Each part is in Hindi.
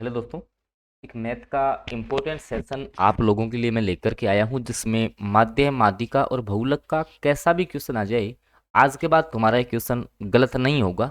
हेलो दोस्तों। एक मैथ का इम्पोर्टेंट सेशन आप लोगों के लिए मैं लेकर के आया हूं जिसमें माध्य माध्यिका और बहुलक का कैसा भी क्वेश्चन आ जाए आज के बाद तुम्हारा ये क्वेश्चन गलत नहीं होगा।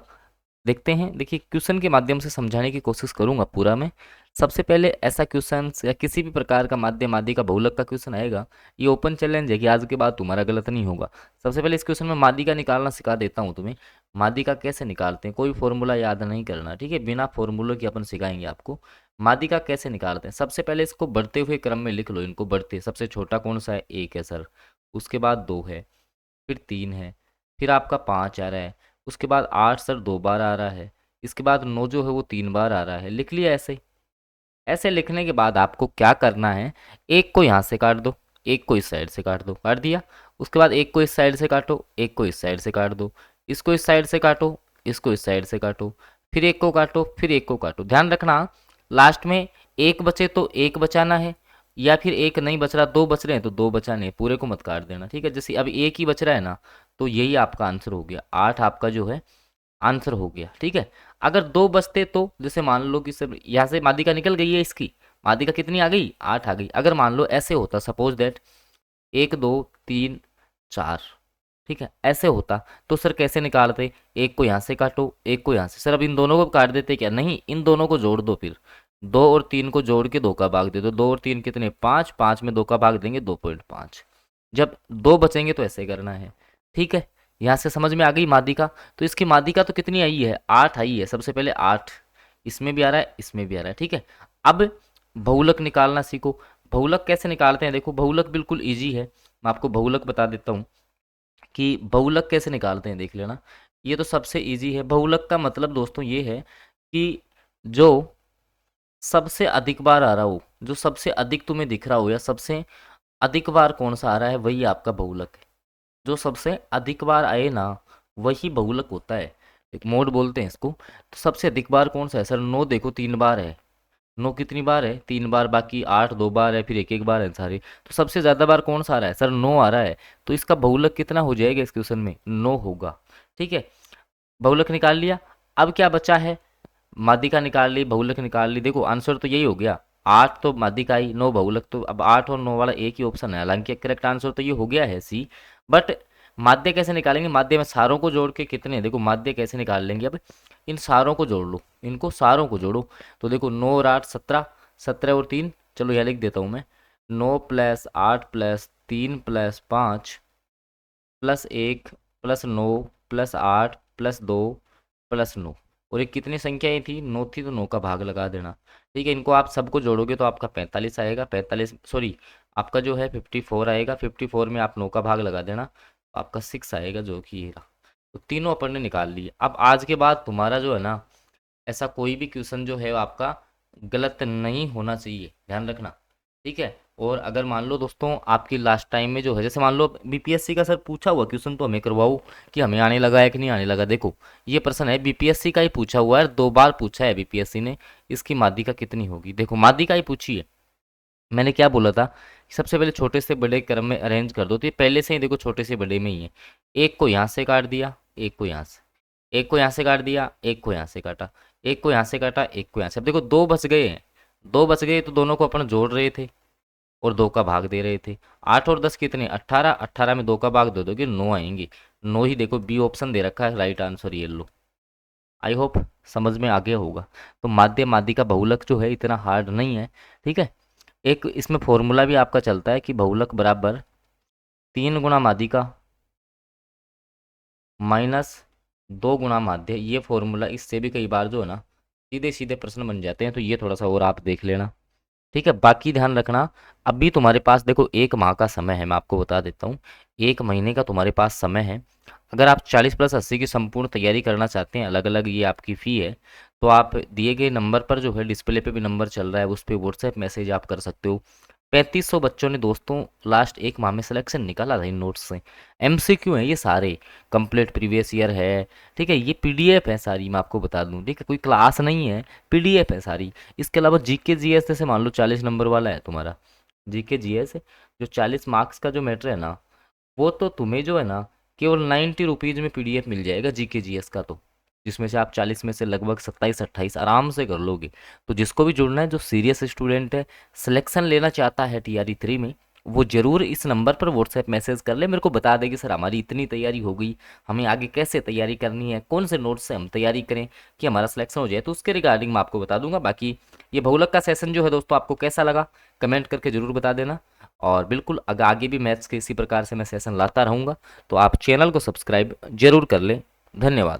देखते हैं। देखिए, क्वेश्चन के माध्यम से समझाने की कोशिश करूंगा पूरा मैं। सबसे पहले ऐसा क्वेश्चन या किसी भी प्रकार का माध्य माध्यिका बहुलक का क्वेश्चन आएगा, ये ओपन चैलेंज है कि आज के बाद तुम्हारा गलत नहीं होगा। सबसे पहले इस क्वेश्चन में माध्यिका निकालना सिखा देता हूँ तुम्हें। माध्यिका कैसे निकालते हैं, कोई फॉर्मूला याद नहीं करना, ठीक है। बिना फॉर्मूले के अपन सिखाएंगे आपको माध्यिका कैसे निकालते हैं। सबसे पहले इसको बढ़ते हुए क्रम में लिख लो। इनको बढ़ते, सबसे छोटा कौन सा है, एक है सर। उसके बाद दो है, फिर तीन है, फिर आपका पाँच आ रहा है। उसके बाद आठ सर दो बार आ रहा है। इसके बाद नौ जो है वो तीन बार आ रहा है। लिख लिया ऐसे। ऐसे लिखने के बाद आपको क्या करना है, एक को यहाँ से काट दो, एक को इस साइड से काट दो। काट दिया। उसके बाद एक को इस साइड से काटो, एक को इस साइड से काट दो। इसको इस साइड से काटो, इसको इस साइड से काटो। फिर एक को काटो, फिर एक को काटो। ध्यान रखना, लास्ट में एक बचे तो एक बचाना है, या फिर एक नहीं बच रहा, दो बच रहे हैं तो दो बचाने हैं। पूरे को मत काट देना, ठीक है। जैसे अब एक ही बच रहा है ना, तो यही आपका आंसर हो गया। आठ आपका जो है आंसर हो गया, ठीक है। अगर दो बचते तो जैसे मान लो कि सब यहाँ से माध्यिका निकल गई है, इसकी माध्यिका कितनी आ गई, आठ आ गई। अगर मान लो ऐसे होता, सपोज दैट एक दो तीन चार, ठीक है, ऐसे होता तो सर कैसे निकालते। एक को यहाँ से काटो, एक को यहाँ से। सर अब इन दोनों को काट देते क्या, नहीं, इन दोनों को जोड़ दो। फिर दो और तीन को जोड़ के दो का भाग दे दो। दो और तीन कितने, पाँच। पाँच में दो का भाग देंगे, 2.5। जब दो बचेंगे तो ऐसे करना है, ठीक है। यहाँ से समझ में आ गई माध्यिका। तो इसकी माध्यिका तो कितनी आई है, आठ आई है। सबसे पहले आठ, इसमें भी आ रहा है, इसमें भी आ रहा है, ठीक है। अब बहुलक निकालना सीखो। बहुलक कैसे निकालते हैं, देखो बहुलक बिल्कुल इजी है। मैं आपको बहुलक बता देता हूँ कि बहुलक कैसे निकालते हैं, देख लेना। ये तो सबसे इजी है। बहुलक का मतलब दोस्तों ये है कि जो सबसे अधिक बार आ रहा हो, जो सबसे अधिक तुम्हें दिख रहा हो, या सबसे अधिक बार कौन सा आ रहा है, वही आपका बहुलक है। जो सबसे अधिक बार आए ना, वही बहुलक होता है। एक मोड बोलते हैं इसको। तो सबसे अधिक बार कौन सा है सर, नौ। देखो तीन बार है। नौ कितनी बार है, तीन बार। बाकी आठ दो बार है, फिर एक एक बार है सारे। तो सबसे ज़्यादा बार कौन सा आ रहा है सर, नौ आ रहा है। तो इसका बहुलक कितना हो जाएगा इस क्वेश्चन में, नौ होगा, ठीक है। बहुलक निकाल लिया। अब क्या बचा है, माध्यिका निकाल ली, बहुलक निकाल ली। देखो आंसर तो यही हो गया। आठ तो माध्यिका आई, नौ बहुलक। तो अब आठ और नौ वाला एक ही ऑप्शन है। हालांकि करेक्ट आंसर तो ये हो गया है सी। बट माध्य कैसे निकालेंगे, माध्य में सारों को जोड़ के कितने, देखो माध्य कैसे निकाल लेंगे। अब इन सारों को जोड़ लो, इनको सारों को जोड़ो। तो देखो नौ और आठ 17, 17 और तीन, चलो यह लिख देता हूँ मैं। नौ प्लस आठ प्लस तीन प्लस पाँच प्लस एक प्लस नौ प्लस आठ प्लस दो प्लस नौ। और ये कितनी संख्याएं थी, नौ थी, तो नौ का भाग लगा देना, ठीक है। इनको आप सबको जोड़ोगे तो आपका 45 आएगा। 45 सॉरी, आपका जो है 54 आएगा। 54 में आप नौ का भाग लगा देना, तो आपका 6 आएगा, जो कि ये रहा। तो तीनों अपन ने निकाल लिए। अब आज के बाद तुम्हारा जो है ना, ऐसा कोई भी क्वेश्चन जो है वो आपका गलत नहीं होना चाहिए, ध्यान रखना, ठीक है। और अगर मान लो दोस्तों आपकी लास्ट टाइम में जो है, जैसे मान लो बीपीएससी का सर पूछा हुआ क्वेश्चन तो हमें करवाओ कि हमें आने लगा है कि नहीं आने लगा। देखो ये प्रश्न है, बीपीएससी का ही पूछा हुआ है, दो बार पूछा है बीपीएससी ने। इसकी माध्यिका कितनी होगी, देखो माध्यिका ही पूछी है। मैंने क्या बोला था कि सबसे पहले छोटे से बड़े क्रम में अरेंज कर दो। तो ये पहले से ही देखो छोटे से बड़े में ही है। एक को यहाँ से काट दिया, एक को यहाँ से, एक को यहाँ से काट दिया, एक को यहाँ से काटा, एक को यहाँ से काटा, एक को यहाँ से। अब देखो दो बच गए हैं। दो बच गए तो दोनों को अपन जोड़ रहे थे और दो का भाग दे रहे थे। आठ और दस कितने, 18। 18 में दो का भाग दे दोगे, नौ आएंगे। नौ ही देखो, बी ऑप्शन दे रखा है, राइट आंसर ये लो। आई होप समझ में आ गया होगा। तो माध्य माध्यिका बहुलक जो है इतना हार्ड नहीं है, ठीक है। एक इसमें फॉर्मूला भी आपका चलता है कि बहुलक बराबर तीन गुणा माध्यिका माइनस दो गुणा माध्य। ये फॉर्मूला, इससे भी कई बार जो है ना सीधे सीधे प्रश्न बन जाते हैं। तो ये थोड़ा सा और आप देख लेना, ठीक है। बाकी ध्यान रखना, अभी तुम्हारे पास देखो एक माह का समय है, मैं आपको बता देता हूँ। एक महीने का तुम्हारे पास समय है। अगर आप 40+80 की संपूर्ण तैयारी करना चाहते हैं, अलग अलग ये आपकी फ़ी है, तो आप दिए गए नंबर पर जो है, डिस्प्ले पे भी नंबर चल रहा है, उस पर व्हाट्सएप मैसेज आप कर सकते हो। 3500 बच्चों ने दोस्तों लास्ट एक माह में सिलेक्शन निकाला था इन नोट्स से। एमसीक्यू हैं ये सारे, कंप्लीट प्रीवियस ईयर है, ठीक है। ये पीडीएफ है सारी, मैं आपको बता दूं, ठीक है, कोई क्लास नहीं है, पीडीएफ है सारी। इसके अलावा जीके जीएस जैसे मान लो 40 नंबर वाला है तुम्हारा जीके जीएस, जो 40 मार्क्स का जो मैटर है ना, वो तो तुम्हें जो है ना केवल 90 रुपीज़ में पीडीएफ मिल जाएगा जीके जीएस का। तो जिसमें से आप 40 में से लगभग 27-28 आराम से कर लोगे। तो जिसको भी जुड़ना है, जो सीरियस स्टूडेंट है, सिलेक्शन लेना चाहता है TRE 3 में, वो जरूर इस नंबर पर व्हाट्सएप मैसेज कर ले, मेरे को बता देगी सर हमारी इतनी तैयारी हो गई, हमें आगे कैसे तैयारी करनी है, कौन से नोट से हम तैयारी करें कि हमारा सिलेक्शन हो जाए, तो उसके रिगार्डिंग मैं आपको बता दूंगा। बाकी ये बहुलक का सेशन जो है दोस्तों आपको कैसा लगा कमेंट करके जरूर बता देना। और बिल्कुल अगर आगे भी मैथ्स के इसी प्रकार से मैं सेशन लाता रहूँगा, तो आप चैनल को सब्सक्राइब जरूर कर लें। धन्यवाद।